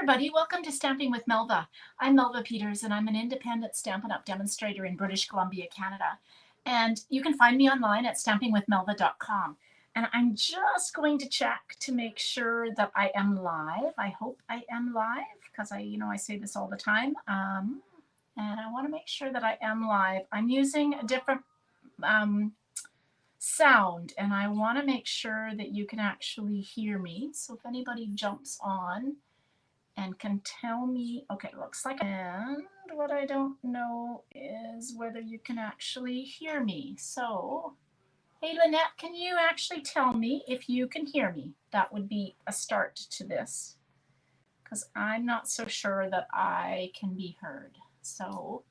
everybody, welcome to Stamping with Melva. I'm Melva Peters and I'm an independent Stampin' Up! Demonstrator in British Columbia, Canada. And you can find me online at stampingwithmelva.com. And I'm just going to check to make sure that I am live. I hope I am live because I say this all the time. And I want to make sure that I am live. I'm using a different sound and I want to make sure that you can actually hear me. So if anybody jumps on and can tell me, okay, looks like, and what I don't know is whether you can actually hear me. So, hey Lynette, can you actually tell me if you can hear me? That would be a start to this, because I'm not so sure that I can be heard. So,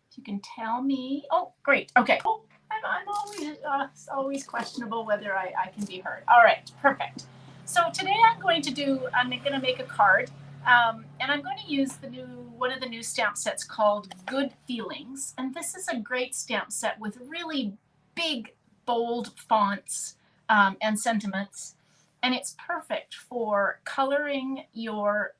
if you can tell me, oh, great, okay. Oh, I'm always questionable whether I can be heard. All right, perfect. So today I'm going to make a card. And I'm going to use one of the new stamp sets called Good Feelings. And this is a great stamp set with really big, bold fonts and sentiments. And it's perfect for coloring your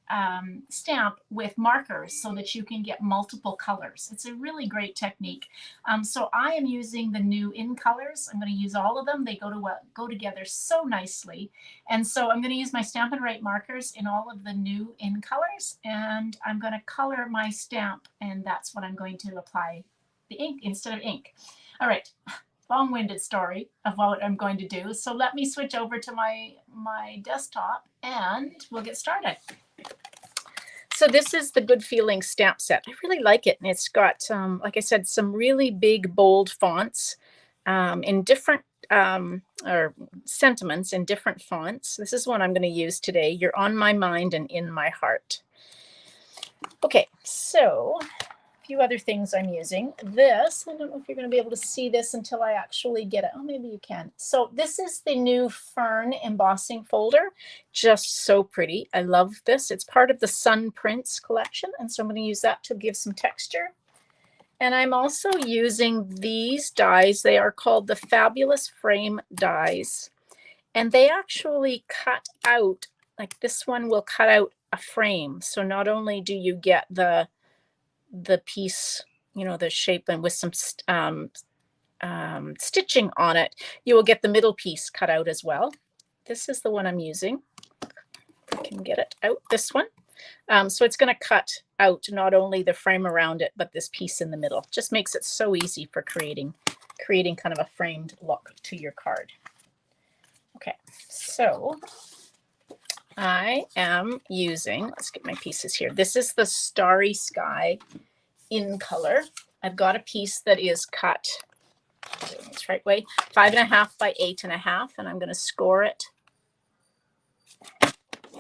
stamp with markers so that you can get multiple colors. It's a really great technique. So I am using the new in colors. I'm going to use all of them. They go together so nicely. And so I'm going to use my Stampin Write markers in all of the new in colors. And I'm going to color my stamp. And that's what I'm going to apply the ink instead of ink. All right. Long-winded story of what I'm going to do. So let me switch over to my desktop and we'll get started. So this is the Good Feelings stamp set. I really like it. And it's got, like I said, some really big, bold fonts in different, or sentiments in different fonts. This is one I'm going to use today. You're on my mind and in my heart. Okay, so few other things I'm using. This, I don't know if you're going to be able to see this until I actually get it. Oh, maybe you can. So this is the new Fern embossing folder. Just so pretty. I love this. It's part of the Sun Prints collection. And so I'm going to use that to give some texture. And I'm also using these dies. They are called the Fabulous Frame dies. And they actually cut out, like this one will cut out a frame. So not only do you get the piece, the shape, and with some stitching on it, you will get the middle piece cut out as well. This is the one I'm using. I can get it out, this one. So it's going to cut out not only the frame around it, but this piece in the middle. Just makes it so easy for creating kind of a framed look to your card. Okay, so I am using, let's get my pieces here. This is the Starry Sky in color. I've got a piece that is cut, it's right way, 5.5 by 8.5, and I'm going to score it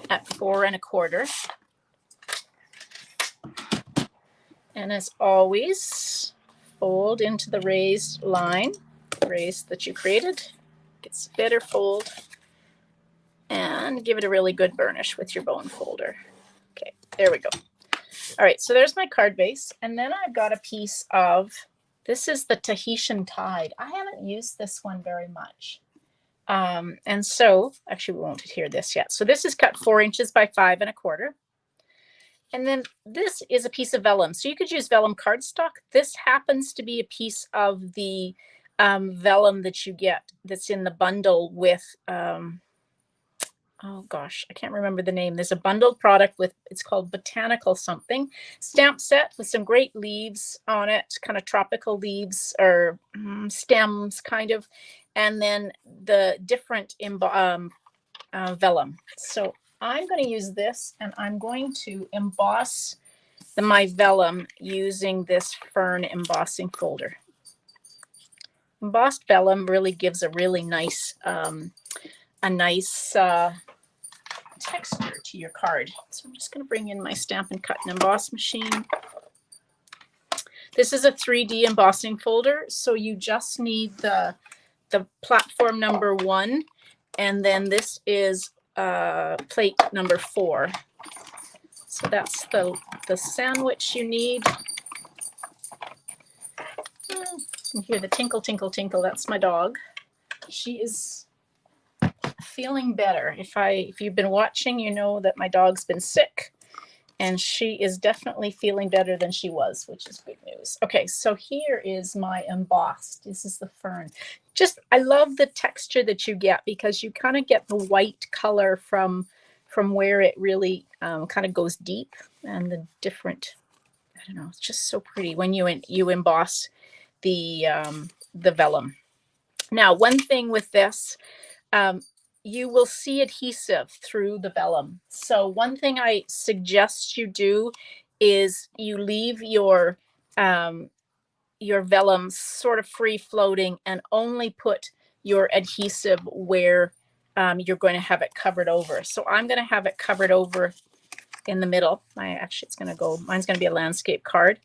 at 4.25. And as always, fold into the raised line, raised that you created. Gets better, fold. And give it a really good burnish with your bone folder. Okay, there we go. All right, so there's my card base. And then I've got a piece of, this is the Tahitian Tide. I haven't used this one very much. And so, actually we won't hear this yet. So this is cut 4 inches by 5.25. And then this is a piece of vellum. So you could use vellum cardstock. This happens to be a piece of the vellum that you get that's in the bundle with, oh gosh, I can't remember the name. There's a bundled product with, it's called Botanical something, stamp set with some great leaves on it, kind of tropical leaves or stems kind of, and then the different vellum. So I'm going to use this and I'm going to emboss my vellum using this Fern embossing folder. Embossed vellum really gives a really nice, texture to your card. So I'm just going to bring in my Stampin' Cut and Emboss machine. This is a 3D embossing folder, so you just need the platform number 1, and then this is plate number 4. So that's the sandwich you need. You hear the tinkle, tinkle, tinkle. That's my dog. She is feeling better. If you've been watching, you know that my dog's been sick And she is definitely feeling better than she was, which is good news. Okay, so here is my embossed. This is the Fern. Just, I love the texture that you get because you kind of get the white color from where it really kind of goes deep, and the different, I don't know, it's just so pretty when you emboss the vellum. Now, one thing with this, you will see adhesive through the vellum. So one thing I suggest you do is you leave your vellum sort of free floating and only put your adhesive where you're going to have it covered over. So I'm going to have it covered over in the middle. It's going to go, mine's going to be a landscape card.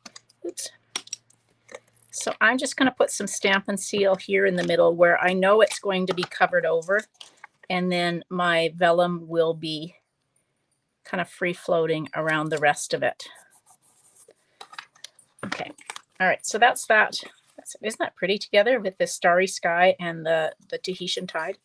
Oops. So I'm just going to put some Stampin' Seal here in the middle where I know it's going to be covered over. And then my vellum will be kind of free floating around the rest of it. Okay. All right. So that's that. Isn't that pretty together with the starry sky and the Tahitian tide?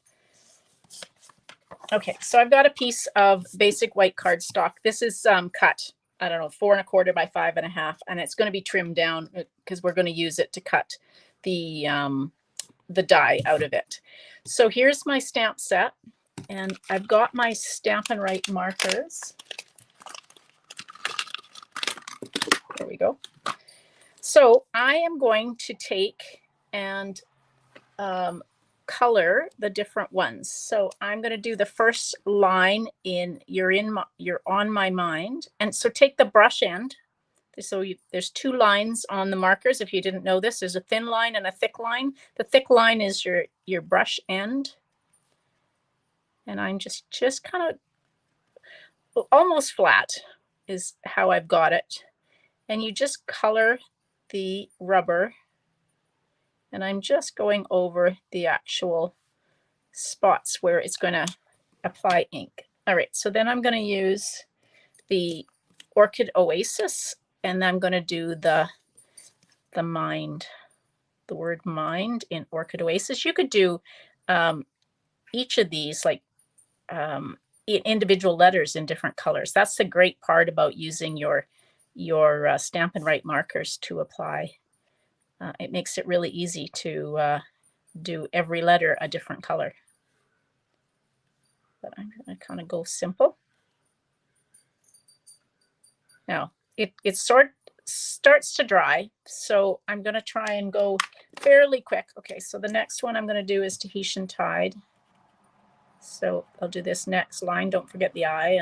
Okay. So I've got a piece of basic white cardstock. This is cut, I don't know, 4 1/4 by 5 1/2, and it's going to be trimmed down because we're going to use it to cut the die out of it. So here's my stamp set. And I've got my Stampin Write markers. There we go. So I am going to take and color the different ones. So I'm going to do the first line in You're on My Mind. And so take the brush end. So there's 2 lines on the markers. If you didn't know this, there's a thin line and a thick line. The thick line is your brush end. And I'm just kind of almost flat is how I've got it. And you just color the rubber. And I'm just going over the actual spots where it's going to apply ink. All right, so then I'm going to use the Orchid Oasis, and I'm going to do the mind, the word mind in Orchid Oasis. You could do each of these like individual letters in different colors. That's the great part about using your Stampin' Write markers to apply. It makes it really easy to do every letter a different color. But I'm going to kind of go simple. Now, it starts to dry, so I'm going to try and go fairly quick. Okay, so the next one I'm going to do is Tahitian Tide. So I'll do this next line. Don't forget the I.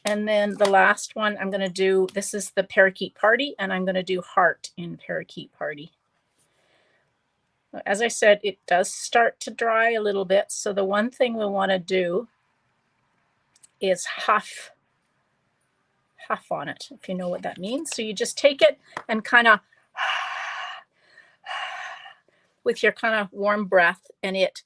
And then the last one I'm going to do, this is the Parakeet Party, and I'm going to do Heart in Parakeet Party. As I said, it does start to dry a little bit. So the one thing we want to do is huff on it, if you know what that means. So you just take it and kind of with your kind of warm breath, and it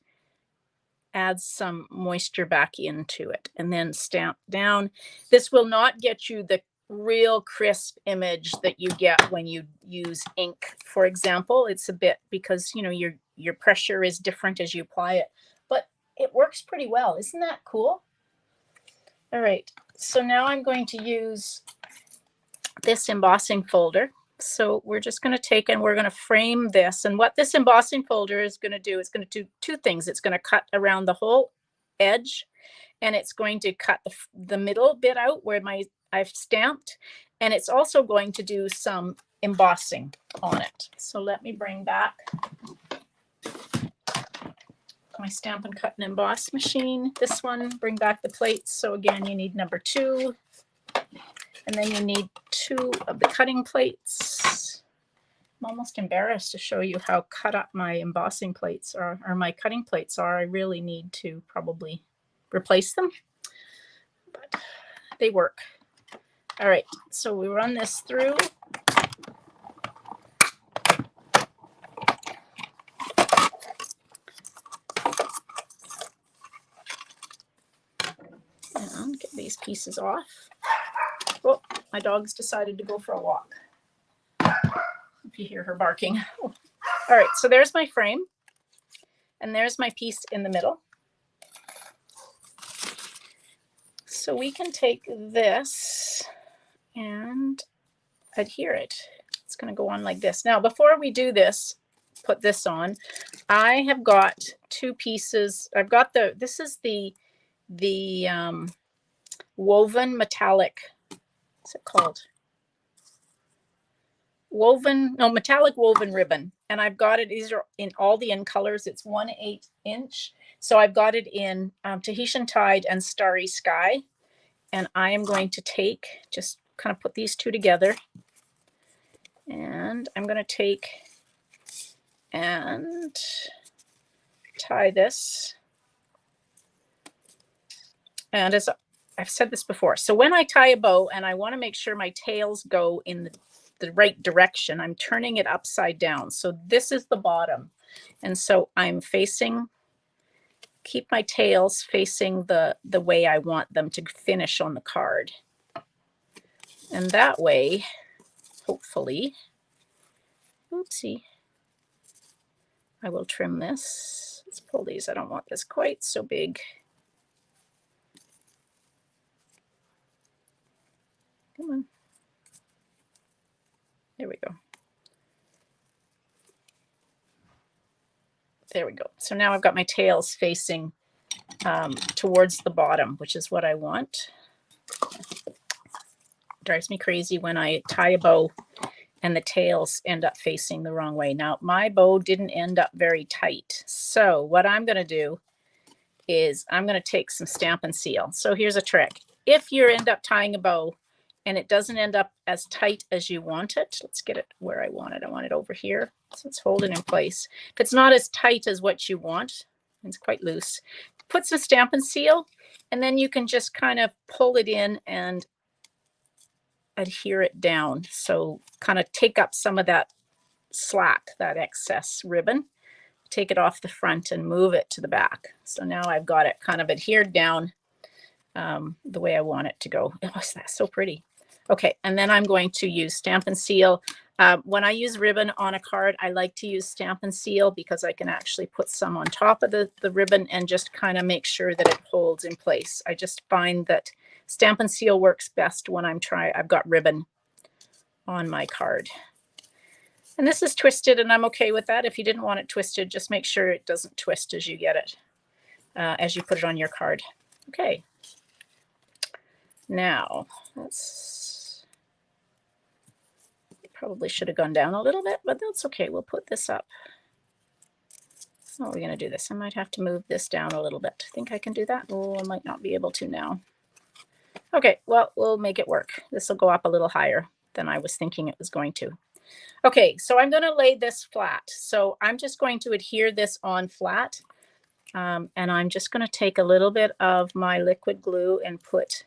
adds some moisture back into it, and then stamp down. This will not get you the real crisp image that you get when you use ink, for example. It's a bit, because you know your pressure is different as you apply it, but it works pretty well. Isn't that cool? All right, so now I'm going to use this embossing folder. So we're just going to take and we're going to frame this. And what this embossing folder is going to do, it's going to do 2 things. It's going to cut around the whole edge, and it's going to cut the middle bit out where I've stamped, and it's also going to do some embossing on it. So let me bring back my Stampin' Cut and Emboss machine. This one, bring back the plates. So again, you need number 2. And then you need 2 of the cutting plates. I'm almost embarrassed to show you how cut up my embossing plates are, or my cutting plates are. I really need to probably replace them, but they work. All right, so we run this through. And get these pieces off. Oh, my dog's decided to go for a walk. If you hear her barking. Oh. All right, so there's my frame, and there's my piece in the middle. So we can take this and adhere it. It's going to go on like this. Now, before we do this, put this on, I have got two pieces. I've got this is the woven metallic, what's it called? Metallic woven ribbon. And I've got it, these are in all the in colors. It's 1/8 inch. So I've got it in Tahitian Tide and Starry Sky. And I am going to take, just kind of put these two together. And I'm going to take and tie this. And as I've said this before, so when I tie a bow and I want to make sure my tails go in the right direction, I'm turning it upside down. So this is the bottom. And so I'm keep my tails facing the way I want them to finish on the card. And that way, hopefully, oopsie, I will trim this. Let's pull these. I don't want this quite so big. Come on. There we go. There we go. So now I've got my tails facing towards the bottom, which is what I want. Drives me crazy when I tie a bow and the tails end up facing the wrong way. Now, my bow didn't end up very tight. So what I'm going to do is I'm going to take some Stampin' Seal. So here's a trick. If you end up tying a bow and it doesn't end up as tight as you want it, let's get it where I want it. I want it over here. So let's hold it in place. If it's not as tight as what you want, it's quite loose, put some Stampin' Seal, and then you can just kind of pull it in and adhere it down. So kind of take up some of that slack, that excess ribbon, take it off the front and move it to the back. So now I've got it kind of adhered down the way I want it to go. Oh, that's so pretty. Okay, and then I'm going to use Stampin' Seal. When I use ribbon on a card, I like to use Stampin' Seal because I can actually put some on top of the ribbon and just kind of make sure that it holds in place. I just find that Stampin' Seal works best when I've got ribbon on my card. And this is twisted, and I'm okay with that. If you didn't want it twisted, just make sure it doesn't twist as you get it, as you put it on your card. Okay. Now, probably should have gone down a little bit, but that's okay. We'll put this up. How are we going to do this? I might have to move this down a little bit. Think I can do that? Oh, I might not be able to now. Okay, well, we'll make it work. This will go up a little higher than I was thinking it was going to. Okay, so I'm going to lay this flat. So I'm just going to adhere this on flat. And I'm just going to take a little bit of my liquid glue and put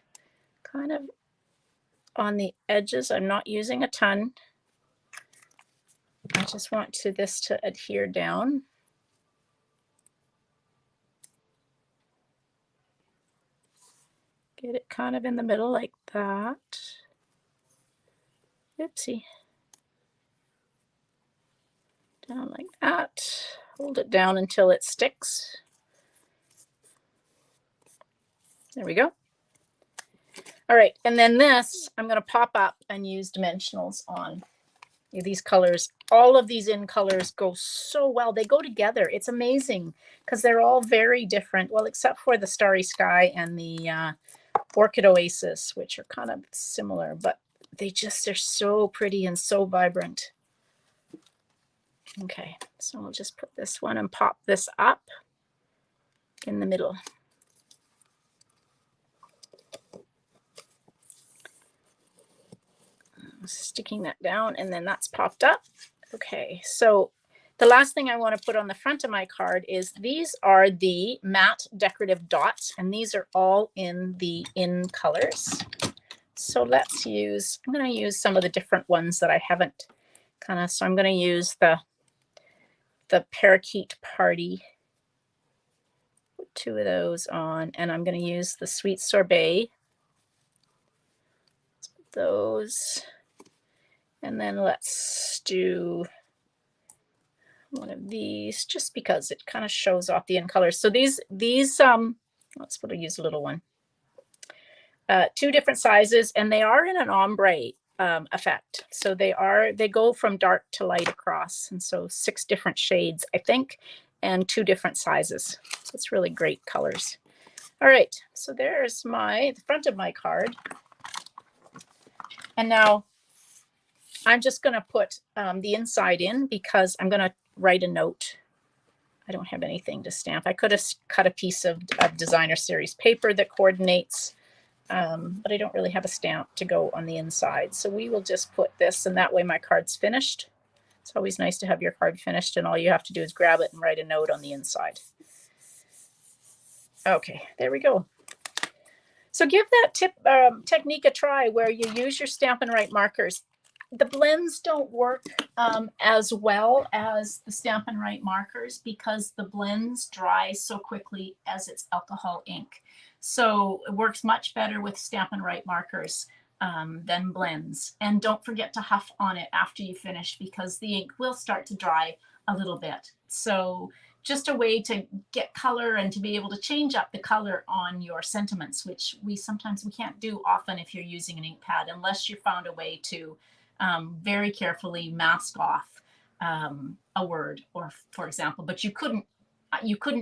kind of on the edges. I'm not using a ton. I just want this to adhere down. Get it kind of in the middle like that. Oopsie. Down like that. Hold it down until it sticks. There we go. All right, and then this, I'm going to pop up and use dimensionals on these colors. All of these in colors go so well. They go together. It's amazing because they're all very different. Well, except for the Starry Sky and the Orchid Oasis, which are kind of similar, but they're so pretty and so vibrant. Okay, so I'll just put this one and pop this up in the middle. Sticking that down, and then that's popped up. Okay, so the last thing I want to put on the front of my card is these are the matte decorative dots, and these are all in the in colors. So let's use, I'm going to use some of the different ones that I haven't so I'm going to use the Parakeet Party. Put 2 of those on, and I'm going to use the Sweet Sorbet. Let's put those. And then let's do one of these just because it kind of shows off the in colors. So these let's use a little one. 2 different sizes, and they are in an ombre effect. So they go from dark to light across. And so 6 different shades, I think, and 2 different sizes. So it's really great colors. All right, so there's the front of my card. And now I'm just going to put the inside in because I'm going to write a note. I don't have anything to stamp. I could have cut a piece of designer series paper that coordinates, but I don't really have a stamp to go on the inside. So we will just put this, and that way my card's finished. It's always nice to have your card finished, and all you have to do is grab it and write a note on the inside. Okay, there we go. So give that technique a try where you use your Stampin' Write markers. The blends don't work as well as the Stampin' Write markers because the blends dry so quickly as it's alcohol ink. So it works much better with Stampin' Write markers than blends. And don't forget to huff on it after you finish because the ink will start to dry a little bit. So just a way to get color and to be able to change up the color on your sentiments, which we can't do often if you're using an ink pad unless you found a way to very carefully mask off a word, or for example, but you couldn't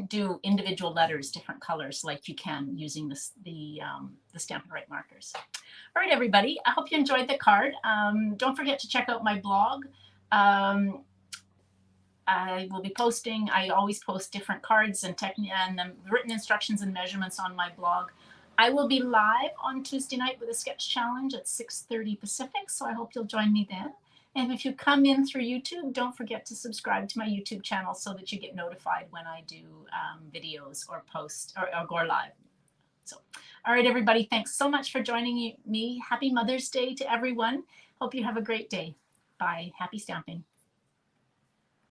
do individual letters different colors like you can using the Stampin' Write markers. All right, everybody, I hope you enjoyed the card. Don't forget to check out my blog. I will be posting, I always post different cards and written instructions and measurements on my blog. I will be live on Tuesday night with a sketch challenge at 6:30 Pacific, so I hope you'll join me then. And if you come in through YouTube, don't forget to subscribe to my YouTube channel so that you get notified when I do videos or post or go live. So, all right, everybody, thanks so much for joining me. Happy Mother's Day to everyone. Hope you have a great day. Bye. Happy stamping.